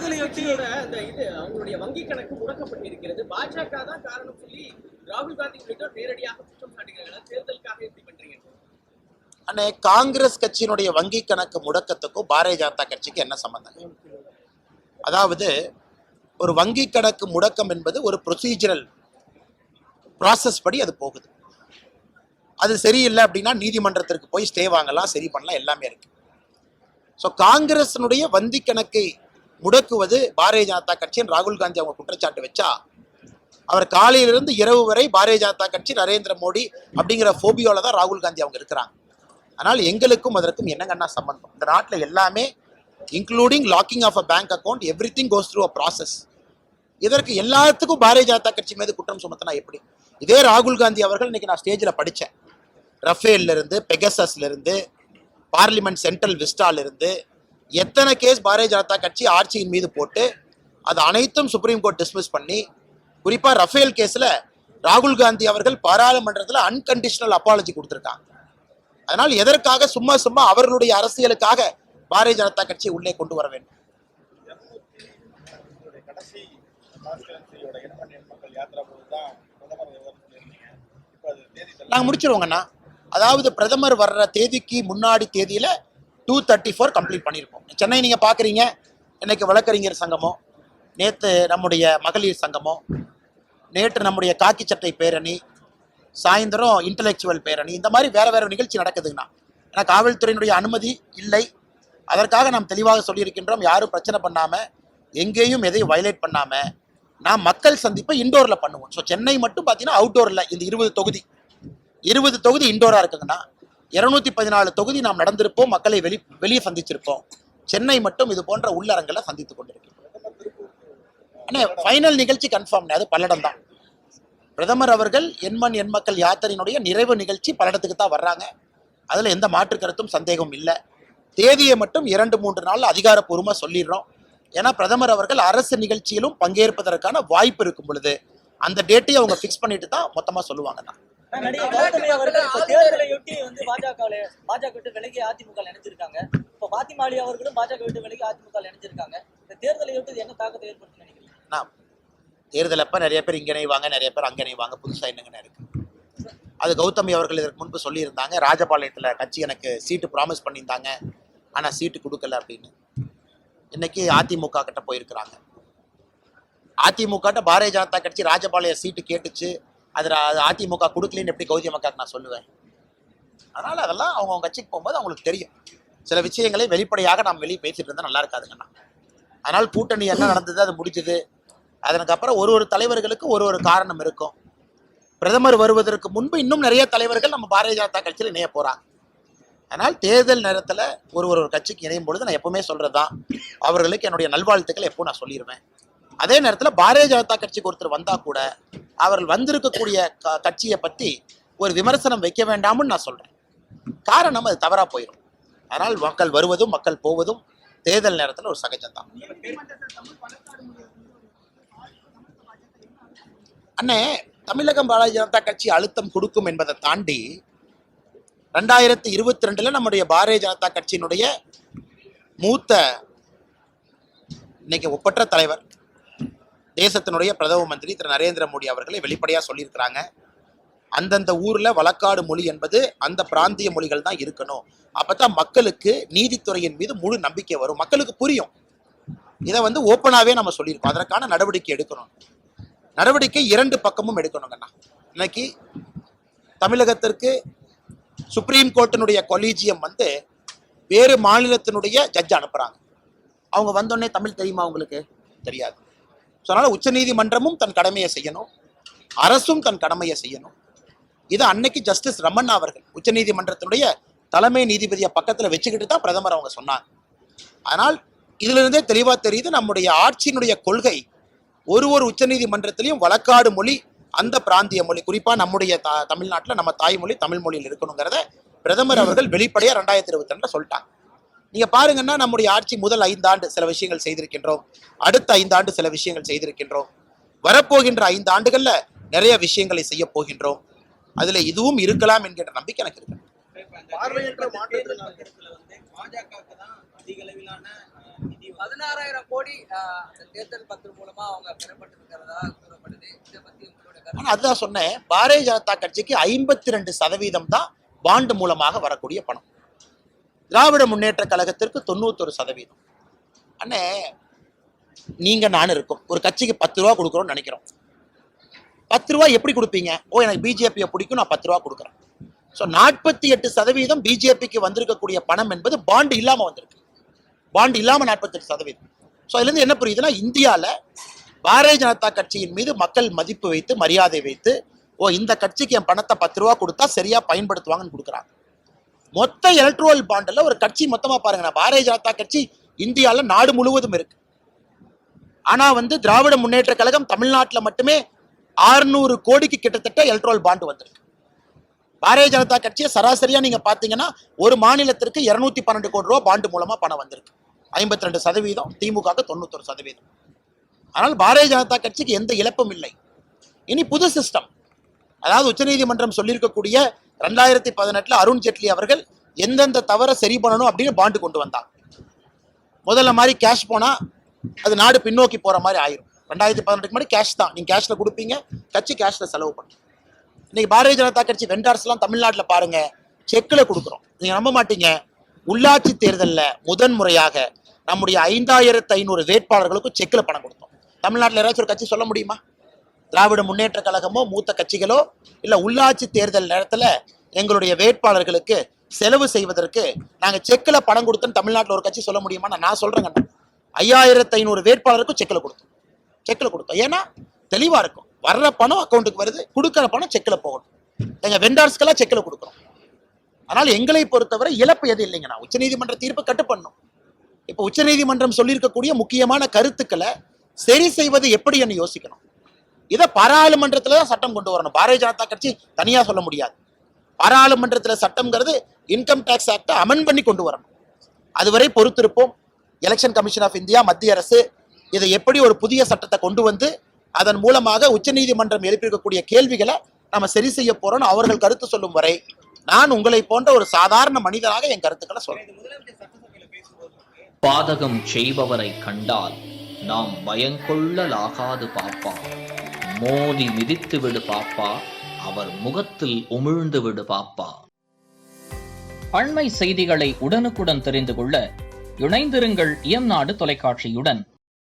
கட்சியோட அந்த இது அவங்களுடைய வங்கி கணக்கு முடக்கப்பட்டிருக்கிறது. பாஜக தான் காரணம் சொல்லி ராகுல் காந்தி உள்ளிட்டோர் நேரடியாக குற்றம் சாட்டுகிறார்கள். தேர்தலுக்காக எப்படி பண்றீங்க? அண்ணே, காங்கிரஸ் கட்சியினுடைய வங்கி கணக்கு முடக்கத்துக்கும் பாரதிய ஜனதா கட்சிக்கு என்ன சம்பந்தம்? அதாவது ஒரு வங்கி கணக்கு முடக்கம் என்பது ஒரு ப்ரொசீஜரல் ப்ராசஸ் படி அது போகுது. அது சரியில்லை அப்படின்னா நீதிமன்றத்திற்கு போய் ஸ்டே வாங்கலாம், சரி பண்ணலாம், எல்லாமே இருக்கு. ஸோ காங்கிரஸினுடைய வங்கி கணக்கை முடக்குவது பாரதிய ஜனதா கட்சியின் ராகுல் காந்தி அவங்க குற்றச்சாட்டு வச்சா, அவர் காலையிலிருந்து இரவு வரை பாரதிய ஜனதா கட்சி நரேந்திர மோடி அப்படிங்கிற ஃபோபியோல தான் ராகுல் காந்தி அவங்க இருக்கிறாங்க. ஆனால் எங்களுக்கும் அதற்கும் என்னங்கன்னா சம்பந்தம்? இந்த நாட்டில் எல்லாமே including locking of a bank account, everything goes through a process. இதற்கு எல்லாத்துக்கும் பாரதிய ஜனதா கட்சி மீது குற்றம் சுமத்தினா எப்படி? இதே ராகுல் காந்தி அவர்கள் இன்னைக்கு நான் ஸ்டேஜில் படித்தேன். ரஃபேல்ல இருந்து, பெகசஸ்ல இருந்து, பார்லிமெண்ட் சென்ட்ரல் விஸ்டால இருந்து எத்தனை கேஸ் பாரதிய ஜனதா கட்சி ஆட்சியின் மீது போட்டு அது அனைத்தும் சுப்ரீம் கோர்ட் டிஸ்மிஸ் பண்ணி, குறிப்பா ரஃபேல் கேஸ்ல ராகுல் காந்தி அவர்கள் பாராளுமன்றத்தில் அன்கண்டிஷனல் அப்பாலஜி கொடுத்திருக்காங்க. அதனால் எதற்காக சும்மா சும்மா அவர்களுடைய அரசியலுக்காக பாரதிய ஜனதா கட்சியை உள்ளே கொண்டு வர வேண்டும்? நாங்கள் முடிச்சிருவோங்கண்ணா. அதாவது பிரதமர் வர்ற தேதிக்கு முன்னாடி தேதியில 234 கம்ப்ளீட் பண்ணியிருக்கோம். சென்னை நீங்க பாக்குறீங்க, இன்னைக்கு வழக்கறிஞர் சங்கமோ, நேற்று நம்முடைய மகளிர் சங்கமோ, நேற்று நம்முடைய காக்கி சட்டை பேரணி, சாயந்தரம் இன்டலெக்சுவல் பேரணி, இந்த மாதிரி வேற வேற நிகழ்ச்சி நடக்குதுங்கண்ணா. ஏன்னா காவல்துறையினுடைய அனுமதி இல்லை. அதற்காக நாம் தெளிவாக சொல்லியிருக்கின்றோம், யாரும் பிரச்சனை பண்ணாம, எங்கேயும் எதையும் வயலேட் பண்ணாம நான் மக்கள் சந்திப்பை இண்டோர்ல பண்ணுவோம். ஸோ சென்னை மட்டும் பார்த்தீங்கன்னா அவுட்டோர்ல இந்த 20 தொகுதி இண்டோரா இருக்குங்கன்னா, 214 தொகுதி நாம் நடந்திருப்போம், மக்களை வெளியே சந்திச்சிருப்போம். சென்னை மட்டும் இது போன்ற உள்ளரங்களை சந்தித்துக் கொண்டிருக்கிறோம். ஆனால் ஃபைனல் நிகழ்ச்சி கன்ஃபார்ம், அது பல்லடம் தான். பிரதமர் அவர்கள் எண்மண் எண் மக்கள் யாத்திரையினுடைய நிறைவு நிகழ்ச்சி பல்லடத்துக்கு தான் வர்றாங்க. அதில் எந்த மாற்று கருத்தும் சந்தேகம் இல்லை. தேதியை மட்டும் 2-3 நாள் அதிகாரப்பூர்வமாக சொல்லிடுறோம். ஏன்னா பிரதமர் அவர்கள் அரசு நிகழ்ச்சியிலும் பங்கேற்பதற்கான வாய்ப்பு இருக்கும் பொழுது அந்த டேட்டையும் அவங்க ஃபிக்ஸ் பண்ணிட்டு தான் மொத்தமாக சொல்லுவாங்கண்ணா. நடிகர் கௌதமி அவர்கள் இப்ப தேர்தலையொட்டி வந்து பாஜக விட்டு விலகி அதிமுக இணைஞ்சிருக்காங்க. இப்ப பாத்திமாலி அவர்களும் பாஜக விட்டு விலகி அதிமுக இணைஞ்சிருக்காங்க. இந்த தேர்தலையொட்டி என்ன தாக்கத்தை ஏற்படுத்தி நினைக்கிறீங்க? தேர்தல் அப்ப நிறைய பேர் இங்க இணைவாங்க, நிறைய பேர் அங்க இணைவாங்க. புதுசா என்னங்கன்னு இருக்கு. அது கௌதமி அவர்கள் இதற்கு முன்பு சொல்லியிருந்தாங்க, ராஜபாளையத்துல கட்சி எனக்கு சீட்டு ப்ராமிஸ் பண்ணியிருந்தாங்க, ஆனா சீட்டு கொடுக்கல அப்படின்னு. இன்னைக்கு அதிமுக கிட்ட போயிருக்கிறாங்க. அதிமுக பாரதிய ஜனதா கட்சி ராஜபாளைய சீட்டு கேட்டுச்சு, அது அதிமுக கொடுக்கலன்னு எப்படி கௌதமி அக்காக்கு நான் சொல்லுவேன்? அதனால அதெல்லாம் அவங்க கட்சிக்கு போகும்போது அவங்களுக்கு தெரியும். சில விஷயங்களை வெளிப்படையாக நாம் வெளியே பேசிட்டு இருந்தா நல்லா இருக்காதுங்கண்ணா. அதனால் கூட்டணி என்ன நடந்தது, அது முடிஞ்சது. அதற்கப்புறம் ஒரு தலைவர்களுக்கு ஒரு காரணம் இருக்கும். பிரதமர் வருவதற்கு முன்பு இன்னும் நிறைய தலைவர்கள் நம்ம பாரதிய ஜனதா கட்சியில் இணைய போறாங்க. அதனால் தேர்தல் நேரத்தில் ஒரு கட்சிக்கு இணையும் பொழுது நான் எப்பவுமே சொல்றதுதான், அவர்களுக்கு என்னுடைய நல்வாழ்த்துக்கள் எப்போ நான் சொல்லிடுவேன். அதே நேரத்தில் பாரதிய ஜனதா கட்சிக்கு ஒருத்தர் வந்தா கூட அவர்கள் வந்திருக்கக்கூடிய கட்சியை பத்தி ஒரு விமர்சனம் வைக்க வேண்டாம்னு நான் சொல்றேன். காரணம் அது தவறா போயிடும். அதனால் மக்கள் வருவதும் மக்கள் போவதும் தேர்தல் நேரத்தில் ஒரு சகஜம்தான். அண்ணே, தமிழகம் பாரதிய ஜனதா கட்சி அழுத்தம் கொடுக்கும் என்பதை தாண்டி 2022 நம்முடைய பாரதிய ஜனதா கட்சியினுடைய மூத்த இன்னைக்கு ஒப்பற்ற தலைவர், தேசத்தினுடைய பிரதம மந்திரி திரு நரேந்திர மோடி அவர்களை வெளிப்படையா சொல்லியிருக்கிறாங்க, அந்தந்த ஊர்ல வழக்காடு மொழி என்பது அந்த பிராந்திய மொழிகள் தான் இருக்கணும். அப்பதான் மக்களுக்கு நீதித்துறையின் மீது முழு நம்பிக்கை வரும், மக்களுக்கு புரியும். இதை ஓப்பனாவே நம்ம சொல்லியிருக்கோம். அதற்கான நடவடிக்கை எடுக்கணும். நடவடிக்கை 2 பக்கமும் எடுக்கணுங்கண்ணா. இன்னைக்கு தமிழகத்திற்கு சுப்ரீம் கோர்ட்டினுடைய கொலீஜியம் வேறு மாநிலத்தினுடைய ஜட்ஜ் அனுப்புறாங்க. அவங்க வந்தோடனே தமிழ் தெரியுமா உங்களுக்கு? தெரியாது. அதனால உச்ச நீதிமன்றமும் தன் கடமையை செய்யணும், அரசும் தன் கடமையை செய்யணும். இது அன்னைக்கு ஜஸ்டிஸ் ரமண்ணா அவர்கள் உச்ச நீதிமன்றத்தினுடைய தலைமை நீதிபதியை பக்கத்துல வச்சுக்கிட்டு தான் பிரதமர் அவங்க சொன்னாங்க. ஆனால் இதுல இருந்தே தெளிவா தெரியுது, நம்முடைய ஆட்சியினுடைய கொள்கை ஒரு உச்ச நீதிமன்றத்திலையும் வழக்காடு மொழி அந்த பிராந்திய மொழி, குறிப்பா நம்முடைய தமிழ்நாட்டில் நம்ம தாய்மொழி தமிழ் மொழியில் இருக்கணுங்கிறத பிரதமர் அவர்கள் வெளிப்படையா 2022 சொல்லிட்டாங்க. நீங்க பாருங்கன்னா, நம்முடைய ஆட்சி முதல் 5 ஆண்டு சில விஷயங்கள் செய்திருக்கின்றோம், அடுத்த 5 ஆண்டு சில விஷயங்கள் செய்திருக்கின்றோம், வரப்போகின்ற 5 ஆண்டுகள்ல நிறைய விஷயங்களை செய்ய போகின்றோம். அதுல இதுவும் இருக்கலாம் என்கின்ற நம்பிக்கை எனக்கு இருக்கு. பார்வையற்ற மாற்றுத்திறனாளிகள் பாஜகவுக்கு தான் அதிக அளவிலான நிதி 16,000 கோடி அந்த தேர்தல் பத்திரம் மூலமா அவங்க பெறப்பட்டிருக்கிறதா கூறப்படுது. இதை பத்தி உங்களோட ஆனா கருத்து? அதுதான் சொன்னேன், பாரதிய ஜனதா கட்சிக்கு 52% தான் பாண்டு மூலமாக வரக்கூடிய பணம். திராவிட முன்னேற்ற கழகத்திற்கு 91%. அண்ணே, நீங்க நான் இருக்கும் ஒரு கட்சிக்கு 10 ரூபா கொடுக்குறோம்னு நினைக்கிறோம். 10 ரூபா எப்படி கொடுப்பீங்க? எனக்கு பிஜேபியை பிடிக்கும், நான் 10 ரூபா கொடுக்குறேன். ஸோ 48% பிஜேபிக்கு வந்திருக்கக்கூடிய பணம் என்பது பாண்டு இல்லாம வந்திருக்கு. பாண்டு இல்லாம 48%. ஸோ இதுலேருந்து என்ன புரியுதுன்னா, இந்தியாவில் பாரதிய ஜனதா கட்சியின் மீது மக்கள் மதிப்பு வைத்து மரியாதை வைத்து இந்த கட்சிக்கு என் பணத்தை 10 ரூபா கொடுத்தா சரியா பயன்படுத்துவாங்கன்னு கொடுக்குறாங்க. மொத்த எலக்ட்ரோல் பாண்டில் ஒரு கட்சி மொத்தமா பாருங்க, பாரதிய ஜனதா கட்சி இந்தியாவில் நாடு முழுவதும் இருக்கு. ஆனா திராவிட முன்னேற்ற கழகம் தமிழ்நாட்டில் மட்டுமே 600 கோடிக்கு கிட்டத்தட்ட எலக்ட்ரோல் பாண்டு வந்திருக்கு. பாரதிய ஜனதா கட்சியை சராசரியா நீங்க பாத்தீங்கன்னா ஒரு மாநிலத்திற்கு 212 கோடி ரூபாய் பாண்டு மூலமா பணம் வந்திருக்கு. 52%, திமுக 91%. ஆனால் பாரதிய ஜனதா கட்சிக்கு எந்த இழப்பும் இல்லை. இனி புது சிஸ்டம், அதாவது உச்சநீதிமன்றம் சொல்லியிருக்கக்கூடிய 2018 அருண் ஜேட்லி அவர்கள் எந்தெந்த தவறை சரி பண்ணணும் அப்படின்னு பாண்டு கொண்டு வந்தாங்க. முதல்ல மாதிரி கேஷ் போனா அது நாடு பின்னோக்கி போற மாதிரி ஆயிரும். 2018 முன்னாடி கேஷ் தான், நீங்க கேஷ்ல கொடுப்பீங்க, கட்சி கேஷ்ல செலவு பண்ணும். இன்னைக்கு பாரதிய ஜனதா கட்சி வெண்டார்ஸ் எல்லாம் தமிழ்நாட்டில் பாருங்க, செக்கில் கொடுக்குறோம். நீங்க நம்ப மாட்டீங்க, உள்ளாட்சி தேர்தலில் முதன்முறையாக நம்முடைய 5500 வேட்பாளர்களுக்கும் செக்கில் பணம் கொடுத்தோம். தமிழ்நாட்டில் யாராச்சும் ஒரு கட்சி சொல்ல முடியுமா? திராவிட முன்னேற்ற கழகமோ மூத்த கட்சிகளோ இல்லை உள்ளாட்சி தேர்தல் நேரத்தில் எங்களுடைய வேட்பாளர்களுக்கு செலவு செய்வதற்கு நாங்கள் செக்கில் பணம் கொடுத்தோன்னு தமிழ்நாட்டில் ஒரு கட்சி சொல்ல முடியுமா? நான் சொல்றேங்க, 5500 வேட்பாளருக்கும் செக்கில் கொடுத்தோம். ஏன்னா தெளிவா இருக்கும், வர்ற பணம் அக்கௌண்ட்டுக்கு வருது, கொடுக்குற பணம் செக்கில் போகணும். எங்க வெண்டார்ஸ்க்கெல்லாம் செக்கில் கொடுக்குறோம். ஆனால் எங்களை பொறுத்தவரை இழப்பு எது இல்லைங்கண்ணா, உச்சநீதிமன்ற தீர்ப்பு கட்டுப்படணும். இப்போ உச்சநீதிமன்றம் சொல்லியிருக்கக்கூடிய முக்கியமான கருத்துக்களை சரி செய்வது எப்படி என்று யோசிக்கணும். இதை பாராளுமன்றத்தில் தான் சட்டம் கொண்டு வரணும். பாரதிய ஜனதா கட்சி தனியா சொல்ல முடியாது. பாராளுமன்றத்தில் சட்டம்ங்கிறது இன்கம் டேக்ஸ் ஆக்டை அமெண்ட் பண்ணி கொண்டு வரணும். அதுவரை பொறுத்திருப்போம். எலெக்ஷன் கமிஷன் ஆஃப் இந்தியா, மத்திய அரசு இதை எப்படி ஒரு புதிய சட்டத்தை கொண்டு வந்து அதன் மூலமாக உச்சநீதிமன்றம் எழுப்பியிருக்கக்கூடிய கேள்விகளை நம்ம சரி செய்ய போறோம் அவர்கள் கருத்து சொல்லும் வரை நான் உங்களை போன்ற ஒரு சாதாரண மனிதனாக என் கருத்துக்களை சொல்றேன். பாதகம் செய்பவரை கண்டால் நாம் பயங்கொள்ளலாகாது பாப்பா, மோதி மிதித்து விடு பாப்பா, அவர் முகத்தில் உமிழ்ந்து விடு பாப்பா. அண்மை செய்திகளை உடனுக்குடன் தெரிந்து கொள்ள இணைந்திருங்கள் இயம்நாடு தொலைக்காட்சியுடன்.